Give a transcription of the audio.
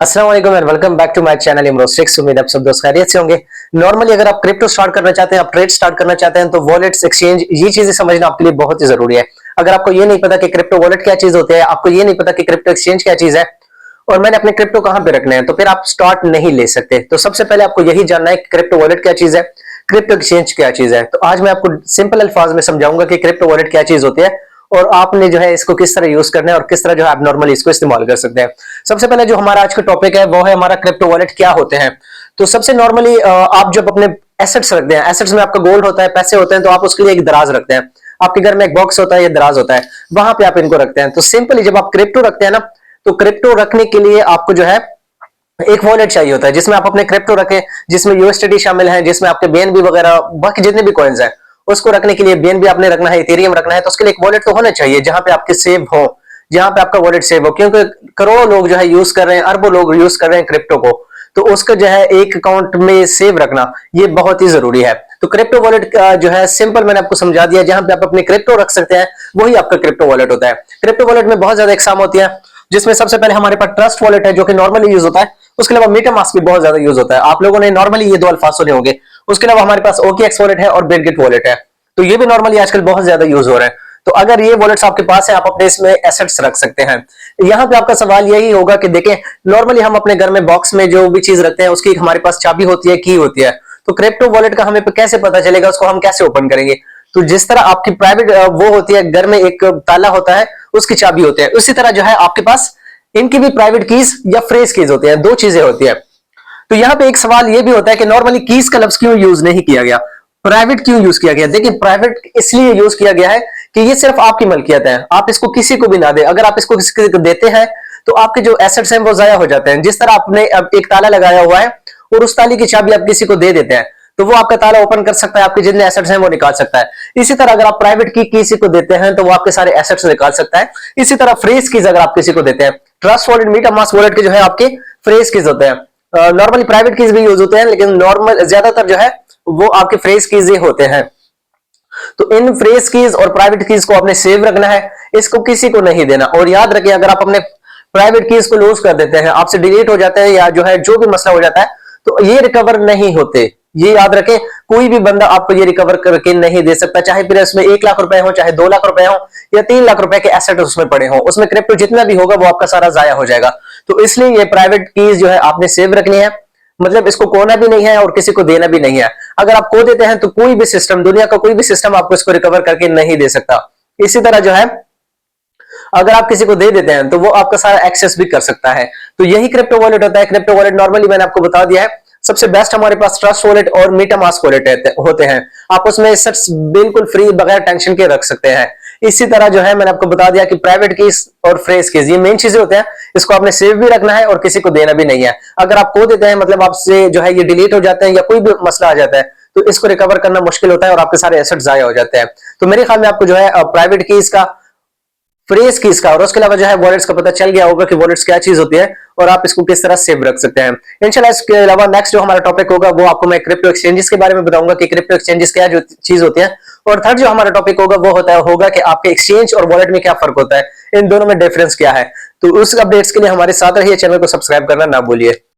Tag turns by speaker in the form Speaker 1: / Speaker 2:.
Speaker 1: अस्सलाम वालेकुम and welcome back to my channel इमरोस्टिक्स। उम्मीद आप सब दोस्त खैरियत से होंगे। नॉर्मली अगर आप क्रिप्टो स्टार्ट करना चाहते हैं, आप ट्रेड स्टार्ट करना चाहते हैं, तो वॉलेट्स, एक्सचेंज, ये चीजें समझना आपके लिए बहुत ही जरूरी है। अगर आपको ये नहीं पता कि क्रिप्टो वॉलेट क्या चीज होती है, आपको ये नहीं पता कि क्रिप्टो एक्सचेंज क्या चीज है और मैंने अपने क्रिप्टो कहां पे रखने हैं, तो फिर आप स्टार्ट नहीं ले सकते। तो सबसे पहले आपको यही जानना है कि क्रिप्टो वॉलेट क्या चीज है, क्रिप्टो एक्सचेंज क्या चीज है। तो आज मैं आपको सिंपल अल्फाज में समझाऊंगा कि क्रिप्टो वॉलेट क्या चीज होती है और आपने जो है इसको किस तरह यूज करना है और किस तरह जो है आप नॉर्मली इसको इस्तेमाल कर सकते हैं। सबसे पहले जो हमारा आज का टॉपिक है वो है हमारा क्रिप्टो वॉलेट क्या होते हैं। तो सबसे नॉर्मली आप जब अपने एसेट्स रखते हैं, एसेट्स में आपका गोल्ड होता है, पैसे होते हैं, तो आप उसके लिए एक दराज रखते हैं। आपके घर में एक बॉक्स होता है, ये दराज होता है, वहां पे आप इनको रखते हैं। तो सिंपली जब आप क्रिप्टो रखते हैं ना, तो क्रिप्टो रखने के लिए आपको जो है एक वॉलेट चाहिए होता है जिसमें आप अपने क्रिप्टो रखें, जिसमें यूएसडीटी शामिल है, जिसमें आपके बीएनबी वगैरह बाकी जितने भी कॉइन्स हैं उसको रखने के लिए बीएनबी आपने रखना है, इथेरियम रखना है, तो उसके लिए एक वॉलेट तो होना चाहिए जहां पे आपके सेव हो, जहां पे आपका वॉलेट सेव हो। क्योंकि करोड़ों लोग जो है यूज कर रहे हैं, अरबों लोग यूज कर रहे हैं क्रिप्टो को, तो उसका जो है एक अकाउंट में सेव रखना ये बहुत ही जरूरी है। तो क्रिप्टो वॉलेट जो है सिंपल मैंने आपको समझा दिया, जहां पे आप अपने क्रिप्टो रख सकते हैं वही आपका क्रिप्टो वॉलेट होता है। क्रिप्टो वॉलेट में बहुत ज्यादा एग्जाम होती है, जिसमें सबसे पहले हमारे पास ट्रस्ट वॉलेट है जो कि नॉर्मली यूज होता है। उसके अलावा मीटामास्क भी बहुत ज्यादा यूज होता है, आप लोगों ने नॉर्मली ये दो अल्फाज सुने होंगे। उसके अलावा हमारे पास OKX वॉलेट है और बिटगेट वॉलेट है, तो ये भी नॉर्मली आजकल बहुत ज्यादा यूज हो रहा है। तो अगर ये वॉलेट्स आपके पास है, आप अपने इसमें एसेट्स रख सकते हैं। यहाँ पे आपका सवाल यही होगा कि देखें, नॉर्मली हम अपने घर में बॉक्स में जो भी चीज रखते हैं उसकी हमारे पास चाबी होती है, की होती है। तो क्रिप्टो वॉलेट का हमें कैसे पता चलेगा, उसको हम कैसे ओपन करेंगे? तो जिस तरह आपकी प्राइवेट वो होती है, घर में एक ताला होता है, उसकी चाबी होती है, उसी तरह जो है आपके पास इनकी भी प्राइवेट कीज या फ्रेज कीज होती है, दो चीजें होती है। तो यहाँ पे एक सवाल ये भी होता है कि नॉर्मली कीज का लफ्ज क्यों यूज नहीं किया गया, प्राइवेट क्यों यूज किया गया? देखिए, प्राइवेट इसलिए यूज किया गया है कि ये सिर्फ आपकी मलकियत है, आप इसको किसी को भी ना दे। अगर आप इसको किसी को देते हैं तो आपके जो एसेट्स हैं वो जाया हो जाते हैं। जिस तरह आपने अब एक ताला लगाया हुआ है और उस ताले की चाबी आप किसी को दे देते हैं, तो वो आपका ताला ओपन कर सकता है, आपके जितने एसेट्स हैं वो निकाल सकता है। इसी तरह अगर आप प्राइवेट की किसी को देते हैं तो वो आपके सारे एसेट्स निकाल सकता है। इसी तरह फ्रेज कीज अगर आप किसी को देते हैं, ट्रस्ट वॉलेट, मीटामास्क वॉलेट के जो है आपके फ्रेज कीज होते हैं। नॉर्मली प्राइवेट कीज भी यूज होते हैं, लेकिन नॉर्मल ज्यादातर जो है वो आपके फ्रेज कीज ही होते हैं। तो इन फ्रेज कीज और प्राइवेट कीज को आपने सेव रखना है, इसको किसी को नहीं देना। और याद रखिए, अगर आप अपने प्राइवेट कीज को लूज कर देते हैं, आपसे डिलीट हो जाते हैं या जो है जो भी मसला हो जाता है, तो ये रिकवर नहीं होते। ये याद रखें, कोई भी बंदा आपको ये रिकवर करके नहीं दे सकता, चाहे फिर उसमें 1 लाख रुपए हो, चाहे 2 लाख रुपए हो, या 3 लाख रुपए के एसेट उसमें पड़े हो, उसमें क्रिप्टो जितना भी होगा वो आपका सारा जाया हो जाएगा। तो इसलिए ये प्राइवेट कीज जो है आपने सेव रखनी है, मतलब इसको खोना भी नहीं है और किसी को देना भी नहीं है। अगर आप खो देते हैं तो कोई भी सिस्टम, दुनिया का कोई भी सिस्टम आपको इसको रिकवर करके नहीं दे सकता। इसी तरह जो है अगर आप किसी को दे देते हैं तो वो आपका सारा एक्सेस भी कर सकता है। तो यही क्रिप्टो वॉलेट होता है। क्रिप्टो वॉलेट नॉर्मली मैंने आपको बता दिया है, सबसे बेस्ट हमारे पास ट्रस्ट वॉलेट और मीटामास्क वॉलेट होते हैं। आप उसमें एसेट्स बिल्कुल फ्री बगैर टेंशन के रख सकते हैं। इसी तरह जो है मैंने आपको बता दिया कि प्राइवेट कीज और फ्रेज कीज ये मेन चीजें होते हैं, इसको आपने सेव भी रखना है और किसी को देना भी नहीं है। अगर आप खो देते हैं, मतलब आपसे जो है ये डिलीट हो जाते हैं या कोई भी मसला आ जाता है, तो इसको रिकवर करना मुश्किल होता है और आपके सारे एसेट्स जाया हो जाते हैं। तो मेरे ख्याल में आपको जो है प्राइवेट कीज का, फ्रेज कीज का और उसके अलावा जो है वॉलेट्स का पता चल गया होगा कि वॉलेट्स क्या चीज होती है और आप इसको किस तरह सेव रख सकते हैं। इंशाल्लाह इसके अलावा नेक्स्ट जो हमारा टॉपिक होगा वो आपको मैं क्रिप्टो एक्सचेंजेस के बारे में बताऊंगा कि क्रिप्टो एक्सचेंजेस क्या जो चीज होती है। और थर्ड जो हमारा टॉपिक होगा वो होगा कि आपके एक्सचेंज और वॉलेट में क्या फर्क होता है, इन दोनों में डिफरेंस क्या है। तो उस अपडेट्स के लिए हमारे साथ रहिए, चैनल को सब्सक्राइब करना ना भूलिए।